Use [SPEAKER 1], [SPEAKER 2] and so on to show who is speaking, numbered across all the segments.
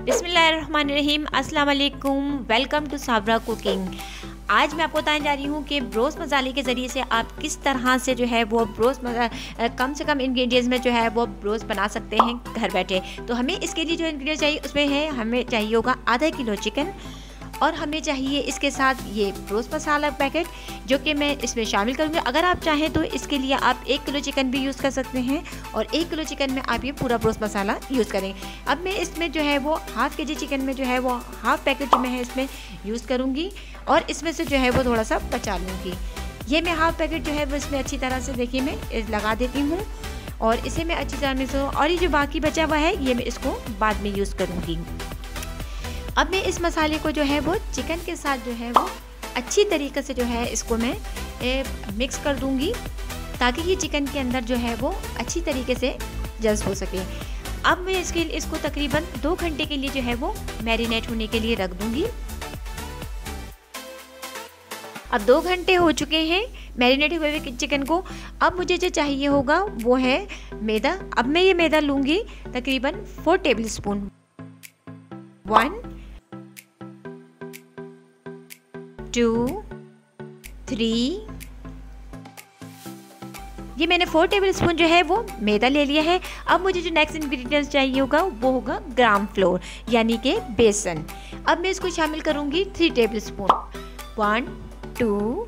[SPEAKER 1] बिस्मिल्लाहिर्रहमानिर्रहीम, अस्सलाम वालेकुम, वेलकम टू साबरा कुकिंग। आज मैं आपको बताने जा रही हूँ कि ब्रोस्ट मसाले के ज़रिए से आप किस तरह से जो है वो कम से कम इंग्रेडिएंट्स में जो है वो ब्रोस्ट बना सकते हैं घर बैठे। तो हमें इसके लिए जो इंग्रेडिएंट चाहिए उसमें है, हमें चाहिए होगा आधा किलो चिकन और हमें चाहिए इसके साथ ये ब्रोस्ट मसाला पैकेट जो कि मैं इसमें शामिल करूँगी। अगर आप चाहें तो इसके लिए आप 1 किलो चिकन भी यूज़ कर सकते हैं और 1 किलो चिकन में आप ये पूरा ब्रोस्ट मसाला यूज़ करें। अब मैं इसमें जो है वो हाफ़ केजी चिकन में जो है वो हाफ़ पैकेट जो मैं है इसमें यूज़ करूँगी और इसमें से जो है वो थोड़ा सा बचा लूँगी। ये मैं हाफ़ पैकेट जो है वो इसमें अच्छी तरह से देखिए मैं लगा देती हूँ और इसे मैं अच्छी तरह मिक्स और ये जो बाकी बचा हुआ है ये मैं इसको बाद में यूज़ करूँगी। अब मैं इस मसाले को जो है वो चिकन के साथ जो है वो अच्छी तरीके से जो है इसको मैं मिक्स कर दूंगी ताकि ये चिकन के अंदर जो है वो अच्छी तरीके से जज्ब हो सके। अब मैं इसको तकरीबन 2 घंटे के लिए जो है वो मैरिनेट होने के लिए रख दूंगी। अब 2 घंटे हो चुके हैं मैरिनेट हुए चिकन को। अब मुझे जो चाहिए होगा वो है मैदा। अब मैं ये मैदा लूँगी तकरीबन 4 टेबल स्पून। 1 2 3 ये मैंने 4 टेबल स्पून जो है वो मैदा ले लिया है। अब मुझे जो नेक्स्ट इंग्रेडिएंट्स चाहिए होगा वो होगा ग्राम फ्लोर यानी कि बेसन। अब मैं इसको शामिल करूँगी 3 टेबल स्पून। 1 2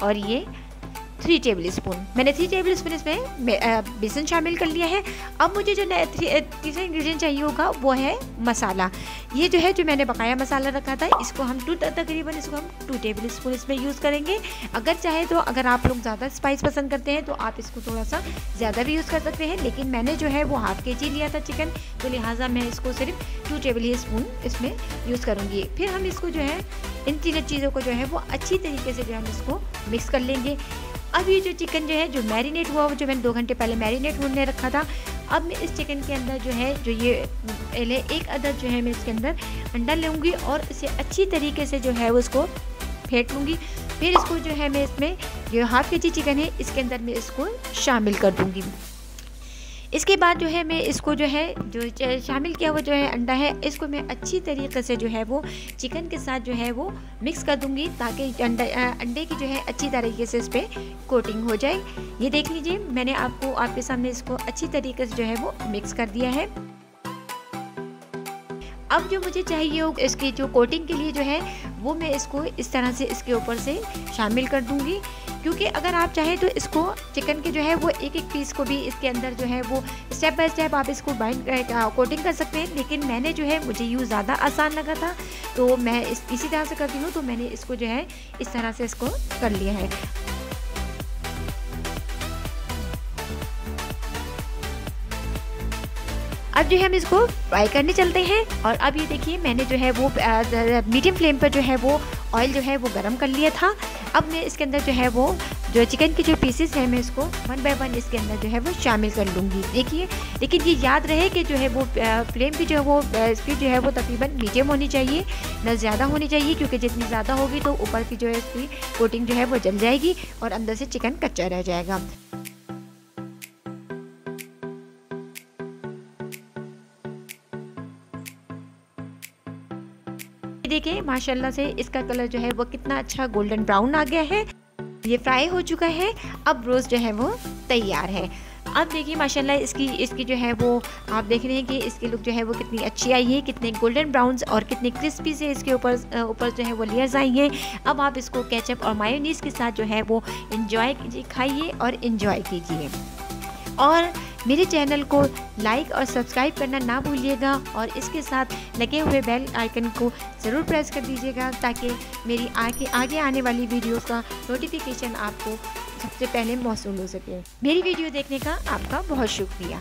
[SPEAKER 1] और ये 3 टेबल स्पून। मैंने 3 टेबल स्पून इसमें बेसन शामिल कर लिया है। अब मुझे जो तीसरा इंग्रेडिएंट चाहिए होगा वो है मसाला। ये जो है जो मैंने बकाया मसाला रखा था इसको हम तकरीबन इसको हम 2 टेबल स्पून इसमें यूज़ करेंगे। अगर चाहे तो अगर आप लोग ज़्यादा स्पाइस पसंद करते हैं तो आप इसको थोड़ा सा ज़्यादा भी यूज़ कर सकते हैं, लेकिन मैंने जो है वो हाफ़ केजी लिया था चिकन तो लिहाजा मैं इसको सिर्फ 2 टेबल स्पून इसमें यूज़ करूँगी। फिर हम इसको जो है इन तीनों चीज़ों को जो है वो अच्छी तरीके से जो हम इसको मिक्स कर लेंगे। अब ये जो चिकन जो है जो मैरिनेट हुआ वो जो मैंने 2 घंटे पहले मैरिनेट होने रखा था, अब मैं इस चिकन के अंदर जो है जो ये पहले 1 अदद जो है मैं इसके अंदर अंडा लूँगी और इसे अच्छी तरीके से जो है वो इसको फेंट लूँगी। फिर इसको जो है मैं इसमें जो हाफ़ केजी चिकन है इसके अंदर मैं इसको शामिल कर दूँगी। इसके बाद जो है मैं इसको जो है जो शामिल किया हुआ जो है अंडा है इसको मैं अच्छी तरीके से जो है वो चिकन के साथ जो है वो मिक्स कर दूंगी ताकि अंडे की जो है अच्छी तरीके से इस पर कोटिंग हो जाए। ये देख लीजिए मैंने आपके सामने इसको अच्छी तरीके से जो है वो मिक्स कर दिया है। अब जो मुझे चाहिए हो इसकी जो कोटिंग के लिए जो है वो मैं इसको इस तरह से इसके ऊपर से शामिल कर दूंगी, क्योंकि अगर आप चाहें तो इसको चिकन के जो है वो एक पीस को भी इसके अंदर जो है वो स्टेप बाय स्टेप आप इसको कोटिंग कर सकते हैं, लेकिन मैंने जो है मुझे यूँ ज़्यादा आसान लगा था तो मैं इसी तरह से करती हूँ। तो मैंने इसको जो है इस तरह से इसको कर लिया है। अब जो है हम इसको फ्राई करने चलते हैं और अब ये देखिए मैंने जो है वो मीडियम फ्लेम पर जो है वो ऑयल जो है वो गरम कर लिया था। अब मैं इसके अंदर जो है वो जो चिकन के जो पीसेस हैं मैं इसको 1 बाय 1 इसके अंदर जो है वो शामिल कर लूँगी। देखिए लेकिन ये याद रहे कि जो है वो फ्लेम की जो है वो स्पीड जो है वो तकरीबन मीडियम होनी चाहिए, न ज़्यादा होनी चाहिए, क्योंकि जितनी ज़्यादा होगी तो ऊपर की जो है इसकी कोटिंग जो है वो जल जाएगी और अंदर से चिकन कच्चा रह जाएगा। देखिए माशाल्लाह से इसका कलर जो है वो कितना अच्छा गोल्डन ब्राउन आ गया है। ये फ्राई हो चुका है। अब ब्रोस्ट जो है वो तैयार है। अब देखिए माशाल्लाह इसकी जो है वो आप देख रहे हैं कि इसकी लुक जो है वो कितनी अच्छी आई है, कितने गोल्डन ब्राउन्स और कितने क्रिस्पी से इसके ऊपर जो है वो लेयर्स आई हैं। अब आप इसको केचप और मायोनीज़ के साथ जो है वो इंजॉय कीजिए, खाइए और इंजॉय कीजिए। और मेरे चैनल को लाइक और सब्सक्राइब करना ना भूलिएगा और इसके साथ लगे हुए बेल आइकन को ज़रूर प्रेस कर दीजिएगा ताकि मेरी आगे आने वाली वीडियोस का नोटिफिकेशन आपको सबसे पहले मौसूल हो सके। मेरी वीडियो देखने का आपका बहुत शुक्रिया।